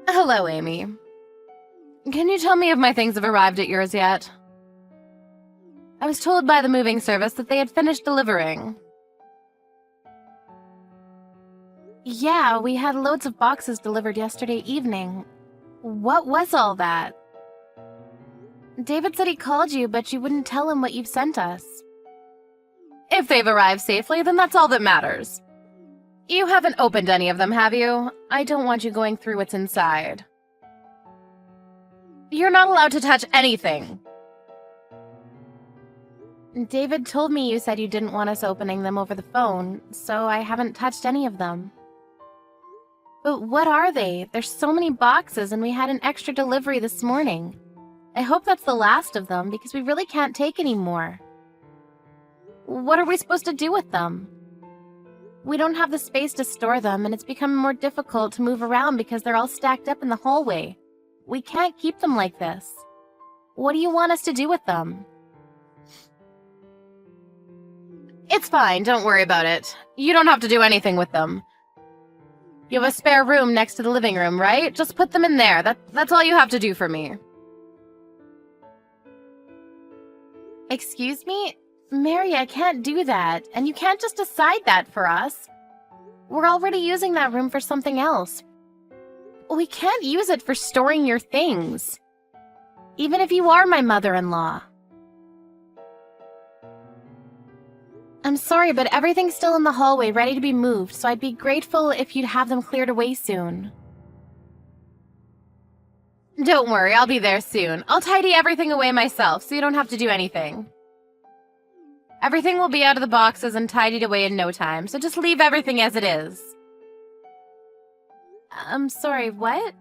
Hello, Amy. Can you tell me if my things have arrived at yours yet? I was told by the moving service that they had finished delivering. Yeah, we had loads of boxes delivered yesterday evening. What was all that? David said he called you, but you wouldn't tell him what you've sent us. If they've arrived safely, then that's all that matters. You haven't opened any of them, have you? I don't want you going through what's inside. You're not allowed to touch anything. David told me you said you didn't want us opening them over the phone, so I haven't touched any of them. But what are they? There's so many boxes, and we had an extra delivery this morning. I hope that's the last of them, because we really can't take any more. What are we supposed to do with them? We don't have the space to store them, and it's becoming more difficult to move around because they're all stacked up in the hallway. We can't keep them like this. What do you want us to do with them? It's fine, don't worry about it. You don't have to do anything with them. You have a spare room next to the living room, right? Just put them in there. That's all you have to do for me. Excuse me? Mary, I can't do that, and you can't just decide that for us. We're already using that room for something else. We can't use it for storing your things. Even if you are my mother-in-law. I'm sorry, but everything's still in the hallway ready to be moved, so I'd be grateful if you'd have them cleared away soon. Don't worry, I'll be there soon. I'll tidy everything away myself, so you don't have to do anything. Everything will be out of the boxes and tidied away in no time, so just leave everything as it is. I'm sorry, what?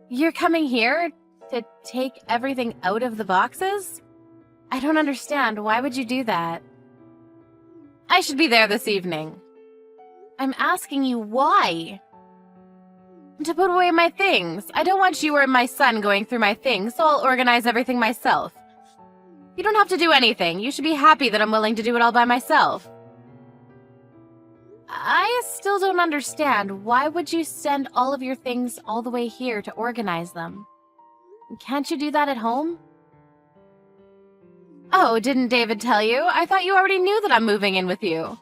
You're coming here to take everything out of the boxes? I don't understand. Why would you do that? I should be there this evening. I'm asking you why. To put away my things. I don't want you or my son going through my things, so I'll organize everything myself. You don't have to do anything. You should be happy that I'm willing to do it all by myself. I still don't understand. Why would you send all of your things all the way here to organize them? Can't you do that at home? Oh, didn't David tell you? I thought you already knew that I'm moving in with you.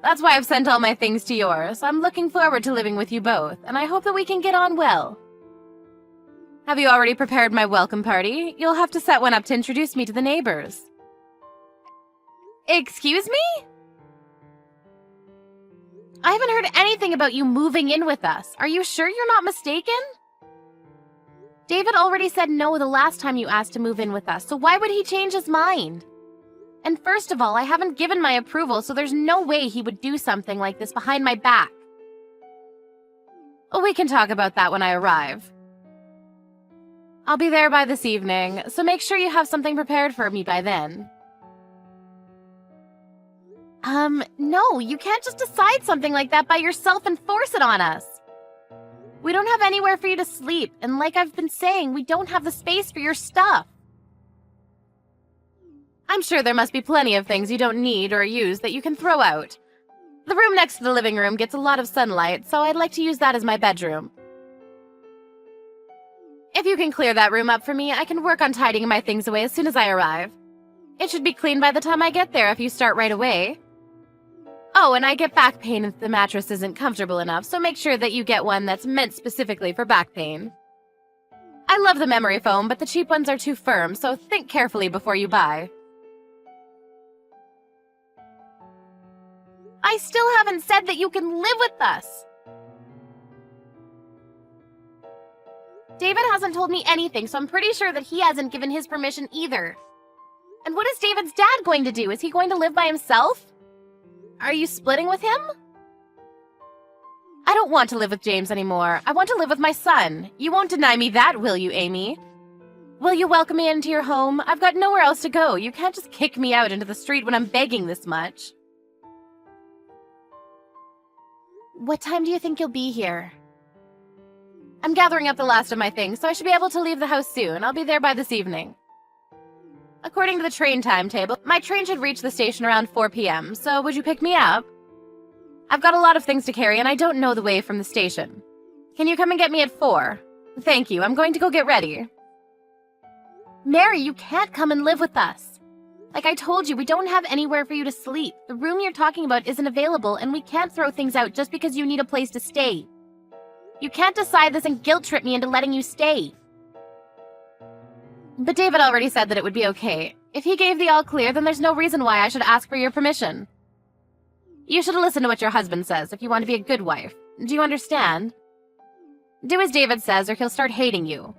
That's why I've sent all my things to yours. I'm looking forward to living with you both, and I hope that we can get on well. Have you already prepared my welcome party? You'll have to set one up to introduce me to the neighbors. Excuse me? I haven't heard anything about you moving in with us. Are you sure you're not mistaken? David already said no the last time you asked to move in with us, so why would he change his mind? And first of all, I haven't given my approval, so there's no way he would do something like this behind my back. We can talk about that when I arrive. I'll be there by this evening, so make sure you have something prepared for me by then. No, you can't just decide something like that by yourself and force it on us. We don't have anywhere for you to sleep, and like I've been saying, we don't have the space for your stuff. I'm sure there must be plenty of things you don't need or use that you can throw out. The room next to the living room gets a lot of sunlight, so I'd like to use that as my bedroom. If you can clear that room up for me, I can work on tidying my things away as soon as I arrive. It should be clean by the time I get there if you start right away. Oh, and I get back pain if the mattress isn't comfortable enough, so make sure that you get one that's meant specifically for back pain. I love the memory foam, but the cheap ones are too firm, so think carefully before you buy. I still haven't said that you can live with us. David hasn't told me anything, so I'm pretty sure that he hasn't given his permission either. And what is David's dad going to do? Is he going to live by himself? Are you splitting with him? I don't want to live with James anymore. I want to live with my son. You won't deny me that, will you, Amy? Will you welcome me into your home? I've got nowhere else to go. You can't just kick me out into the street when I'm begging this much. What time do you think you'll be here? I'm gathering up the last of my things, so I should be able to leave the house soon. I'll be there by this evening. According to the train timetable, my train should reach the station around 4 p.m., so would you pick me up? I've got a lot of things to carry, and I don't know the way from the station. Can you come and get me at 4? Thank you, I'm going to go get ready. Mary, you can't come and live with us. Like I told you, we don't have anywhere for you to sleep. The room you're talking about isn't available, and we can't throw things out just because you need a place to stay. You can't decide this and guilt-trip me into letting you stay. But David already said that it would be okay. If he gave the all-clear, then there's no reason why I should ask for your permission. You should listen to what your husband says if you want to be a good wife. Do you understand? Do as David says, or he'll start hating you.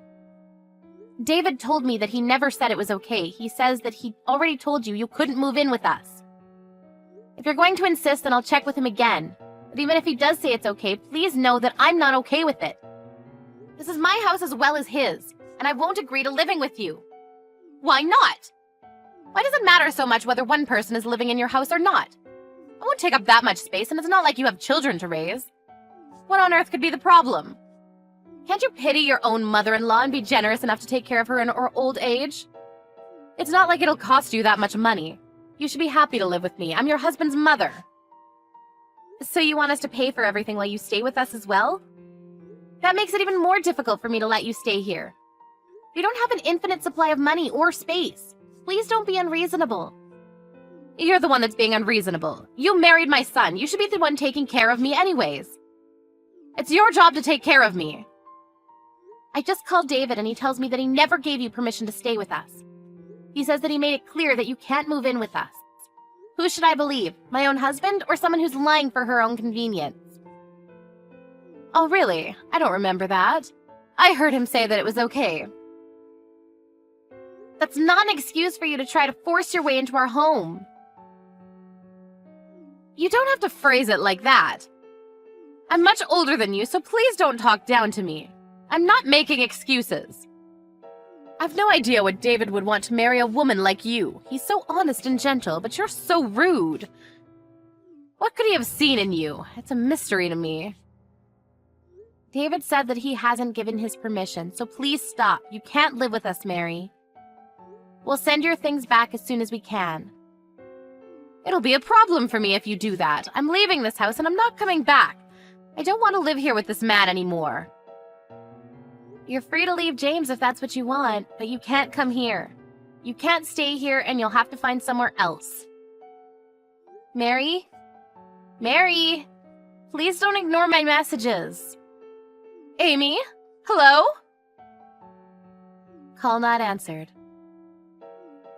David told me that he never said it was okay. He says that he already told you you couldn't move in with us. If you're going to insist, then I'll check with him again. But even if he does say it's okay, please know that I'm not okay with it. This is my house as well as his, and I won't agree to living with you. Why not? Why does it matter so much whether one person is living in your house or not? I won't take up that much space, and it's not like you have children to raise. What on earth could be the problem? Can't you pity your own mother-in-law and be generous enough to take care of her in her old age? It's not like it'll cost you that much money. You should be happy to live with me. I'm your husband's mother. So you want us to pay for everything while you stay with us as well? That makes it even more difficult for me to let you stay here. You don't have an infinite supply of money or space. Please don't be unreasonable. You're the one that's being unreasonable. You married my son. You should be the one taking care of me anyways. It's your job to take care of me. I just called David and he tells me that he never gave you permission to stay with us. He says that he made it clear that you can't move in with us. Who should I believe? My own husband or someone who's lying for her own convenience? Oh, really? I don't remember that. I heard him say that it was okay. That's not an excuse for you to try to force your way into our home. You don't have to phrase it like that. I'm much older than you, so please don't talk down to me. I'm not making excuses. I've no idea what David would want to marry a woman like you. He's so honest and gentle, but you're so rude. What could he have seen in you? It's a mystery to me. David said that he hasn't given his permission, so please stop. You can't live with us, Mary. We'll send your things back as soon as we can. It'll be a problem for me if you do that. I'm leaving this house and I'm not coming back. I don't want to live here with this man anymore. You're free to leave James if that's what you want, but you can't come here. You can't stay here and you'll have to find somewhere else. Mary? Mary? Please don't ignore my messages. Amy? Hello? Call not answered.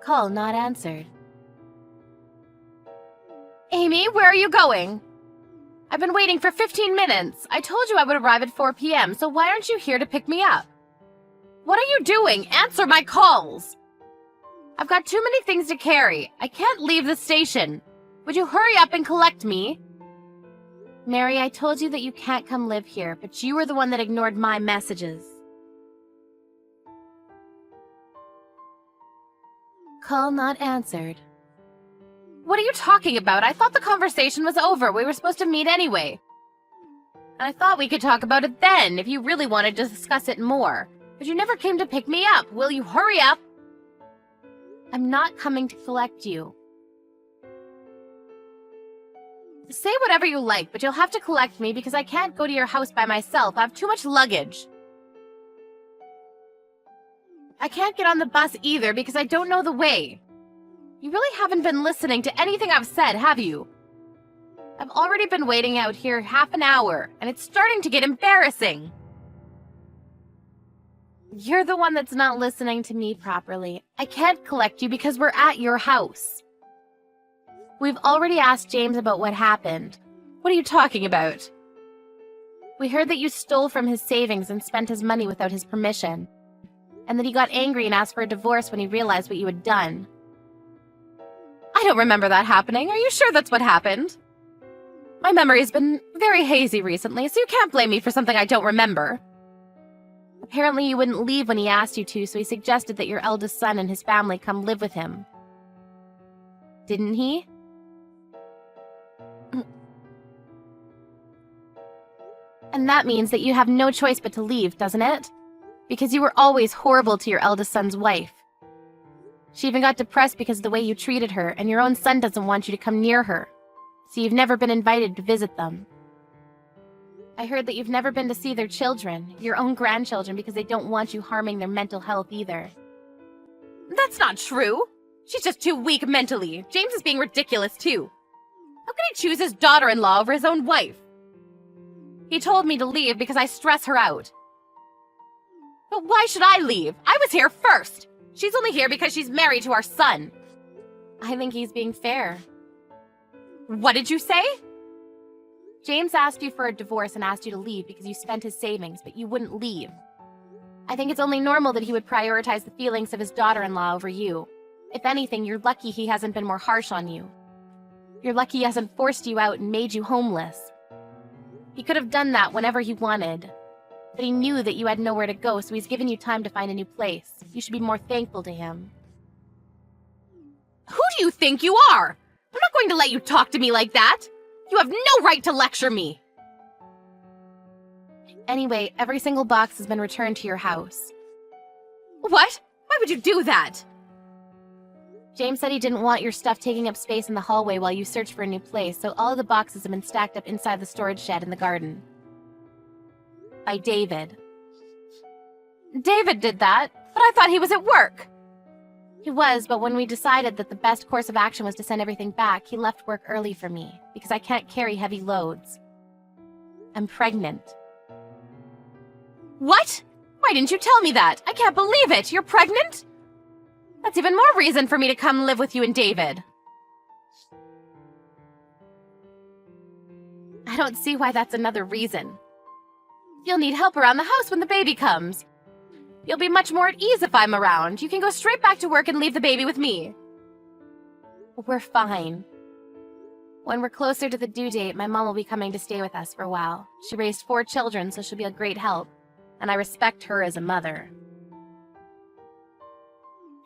Call not answered. Amy, where are you going? I've been waiting for 15 minutes. I told you I would arrive at 4 p.m., so why aren't you here to pick me up? What are you doing? Answer my calls! I've got too many things to carry. I can't leave the station. Would you hurry up and collect me? Mary, I told you that you can't come live here, but you were the one that ignored my messages. Call not answered. What are you talking about? I thought the conversation was over. We were supposed to meet anyway. And I thought we could talk about it then, if you really wanted to discuss it more. But you never came to pick me up. Will you hurry up? I'm not coming to collect you. Say whatever you like, but you'll have to collect me because I can't go to your house by myself. I have too much luggage. I can't get on the bus either because I don't know the way. You really haven't been listening to anything I've said, have you? I've already been waiting out here half an hour, and it's starting to get embarrassing. You're the one that's not listening to me properly. I can't collect you because we're at your house. We've already asked James about what happened. What are you talking about? We heard that you stole from his savings and spent his money without his permission, and that he got angry and asked for a divorce when he realized what you had done. I don't remember that happening. Are you sure that's what happened? My memory's been very hazy recently, so you can't blame me for something I don't remember. Apparently you wouldn't leave when he asked you to, so he suggested that your eldest son and his family come live with him. Didn't he? And that means that you have no choice but to leave, doesn't it? Because you were always horrible to your eldest son's wife. She even got depressed because of the way you treated her, and your own son doesn't want you to come near her, so you've never been invited to visit them. I heard that you've never been to see their children, your own grandchildren, because they don't want you harming their mental health either. That's not true. She's just too weak mentally. James is being ridiculous, too. How can he choose his daughter-in-law over his own wife? He told me to leave because I stress her out. But why should I leave? I was here first. She's only here because she's married to our son. I think he's being fair. What did you say? James asked you for a divorce and asked you to leave because you spent his savings, but you wouldn't leave. I think it's only normal that he would prioritize the feelings of his daughter-in-law over you. If anything, you're lucky he hasn't been more harsh on you. You're lucky he hasn't forced you out and made you homeless. He could have done that whenever he wanted. But he knew that you had nowhere to go, so he's given you time to find a new place. You should be more thankful to him. Who do you think you are? I'm not going to let you talk to me like that. You have no right to lecture me. Anyway, every single box has been returned to your house. What? Why would you do that? James said he didn't want your stuff taking up space in the hallway while you search for a new place, so all of the boxes have been stacked up inside the storage shed in the garden. By David. David did that, but I thought he was at work. He was, but when we decided that the best course of action was to send everything back, he left work early for me, because I can't carry heavy loads. I'm pregnant. What? Why didn't you tell me that? I can't believe it! You're pregnant? That's even more reason for me to come live with you and David. I don't see why that's another reason. You'll need help around the house when the baby comes. You'll be much more at ease if I'm around. You can go straight back to work and leave the baby with me. We're fine. When we're closer to the due date, my mom will be coming to stay with us for a while. She raised 4 children, so she'll be a great help. And I respect her as a mother.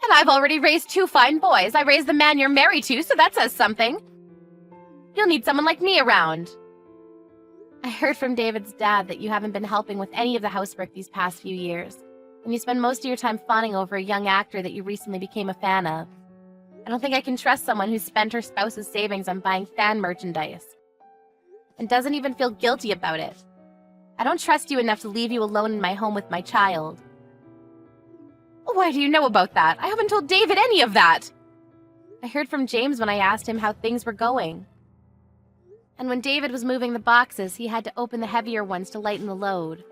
And I've already raised 2 fine boys. I raised the man you're married to, so that says something. You'll need someone like me around. I heard from David's dad that you haven't been helping with any of the housework these past few years, and you spend most of your time fawning over a young actor that you recently became a fan of. I don't think I can trust someone who's spent her spouse's savings on buying fan merchandise, and doesn't even feel guilty about it. I don't trust you enough to leave you alone in my home with my child. Why do you know about that? I haven't told David any of that. I heard from James when I asked him how things were going. And when David was moving the boxes, he had to open the heavier ones to lighten the load.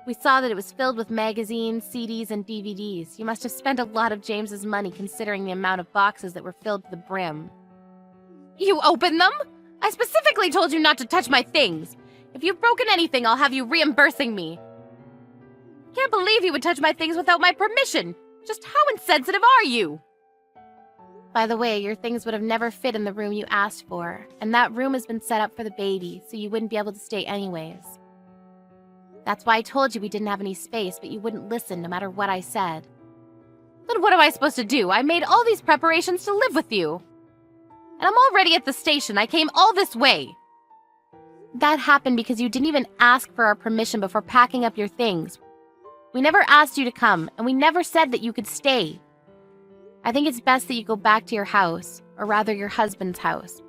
We saw that it was filled with magazines, CDs, and DVDs. You must have spent a lot of James's money considering the amount of boxes that were filled to the brim. You opened them? I specifically told you not to touch my things. If you've broken anything, I'll have you reimbursing me. Can't believe you would touch my things without my permission. Just how insensitive are you? By the way, your things would have never fit in the room you asked for, and that room has been set up for the baby, so you wouldn't be able to stay anyways. That's why I told you we didn't have any space, but you wouldn't listen no matter what I said. Then what am I supposed to do? I made all these preparations to live with you. And I'm already at the station. I came all this way. That happened because you didn't even ask for our permission before packing up your things. We never asked you to come, and we never said that you could stay. I think it's best that you go back to your house, or rather your husband's house,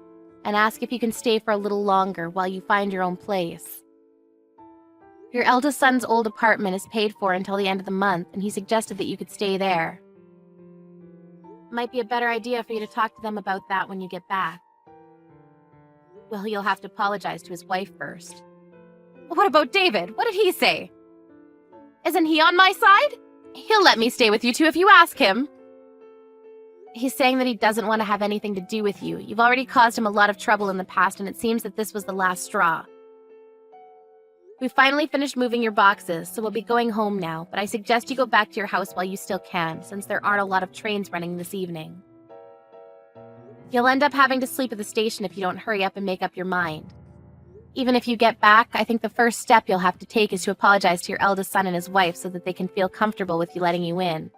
and ask if you can stay for a little longer while you find your own place. Your eldest son's old apartment is paid for until the end of the month, and he suggested that you could stay there. Might be a better idea for you to talk to them about that when you get back. Well, you'll have to apologize to his wife first. What about David? What did he say? Isn't he on my side? He'll let me stay with you two if you ask him. He's saying that he doesn't want to have anything to do with you. You've already caused him a lot of trouble in the past, and it seems that this was the last straw. We finally finished moving your boxes, so we'll be going home now, but I suggest you go back to your house while you still can, since there aren't a lot of trains running this evening. You'll end up having to sleep at the station if you don't hurry up and make up your mind. Even if you get back, I think the first step you'll have to take is to apologize to your eldest son and his wife so that they can feel comfortable with you letting you in.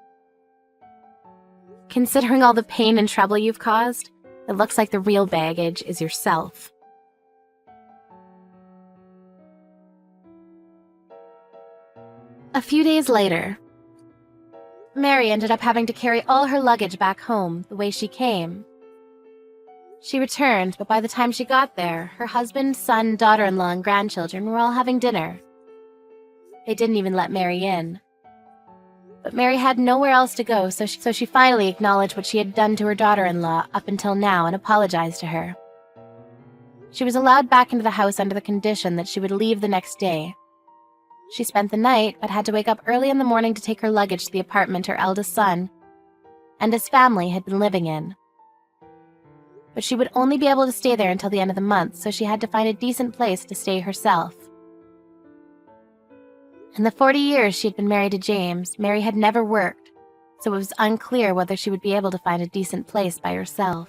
Considering all the pain and trouble you've caused, it looks like the real baggage is yourself. A few days later, Mary ended up having to carry all her luggage back home the way she came. She returned, but by the time she got there, her husband, son, daughter-in-law, and grandchildren were all having dinner. They didn't even let Mary in. But Mary had nowhere else to go, so she finally acknowledged what she had done to her daughter-in-law up until now and apologized to her. She was allowed back into the house under the condition that she would leave the next day. She spent the night, but had to wake up early in the morning to take her luggage to the apartment her eldest son and his family had been living in. But she would only be able to stay there until the end of the month, so she had to find a decent place to stay herself. In the 40 years she had been married to James, Mary had never worked, so it was unclear whether she would be able to find a decent place by herself.